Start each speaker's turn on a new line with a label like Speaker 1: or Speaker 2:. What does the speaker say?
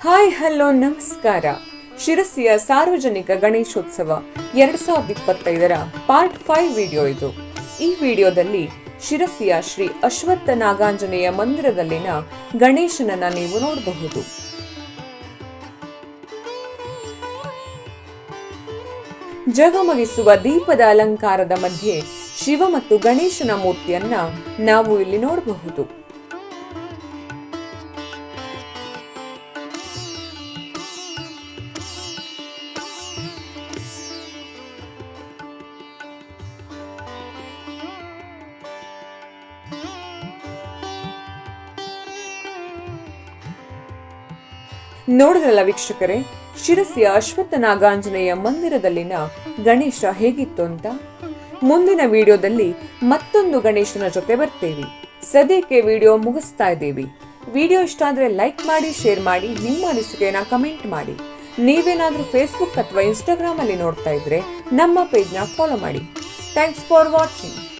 Speaker 1: Hi hello ನಮಸ್ಕಾರ. ಶಿರಸಿಯ ಸಾರ್ವಜನಿಕ Ganeshotsav 2025ರ part 5 video ಇದು. ಈ ವಿಡಿಯೋದಲ್ಲಿ ಶಿರಸಿಯ ಶ್ರೀ ಅಶ್ವತ್ಥ ನಾಗಾಂಜನೇಯ ಮಂದಿರದಲ್ಲಿನ ಗಣೇಶನನ್ನ ನೀವು ನೋಡಬಹುದು. ಜಗಮಗಿಸುವ ದೀಪದ ಅಲಂಕಾರದ ಮಧ್ಯೆ ಶಿವ ಮತ್ತು ಗಣೇಶನ ಮೂರ್ತಿಯನ್ನ ನಾವು ಇಲ್ಲಿ ನೋಡಬಹುದು. ನೋಡಿದ್ರಲ್ಲ ವೀಕ್ಷಕರೇ, ಶಿರಸಿಯ ಅಶ್ವತ್ಥ ನಾಗಾಂಜನೇಯ ಮಂದಿರದಲ್ಲಿನ ಗಣೇಶ ಹೇಗಿತ್ತು ಅಂತ. ಮುಂದಿನ ವಿಡಿಯೋದಲ್ಲಿ ಮತ್ತೊಂದು ಗಣೇಶನ ಜೊತೆ ಬರ್ತೇವೆ. ಸದ್ಯಕ್ಕೆ ವಿಡಿಯೋ ಮುಗಿಸ್ತಾ ಇದ್ದೀವಿ. ವಿಡಿಯೋ ಇಷ್ಟ ಆದ್ರೆ ಲೈಕ್ ಮಾಡಿ, ಶೇರ್ ಮಾಡಿ, ನಿಮ್ಮ ಅನಿಸಿಕೆನ ಕಮೆಂಟ್ ಮಾಡಿ. ನೀವೇನಾದ್ರೂ ಫೇಸ್ಬುಕ್ ಅಥವಾ ಇನ್ಸ್ಟಾಗ್ರಾಮ್ ಅಲ್ಲಿ ನೋಡ್ತಾ ಇದ್ರೆ ನಮ್ಮ ಪೇಜ್ನ ಫಾಲೋ ಮಾಡಿ. Thanks for watching.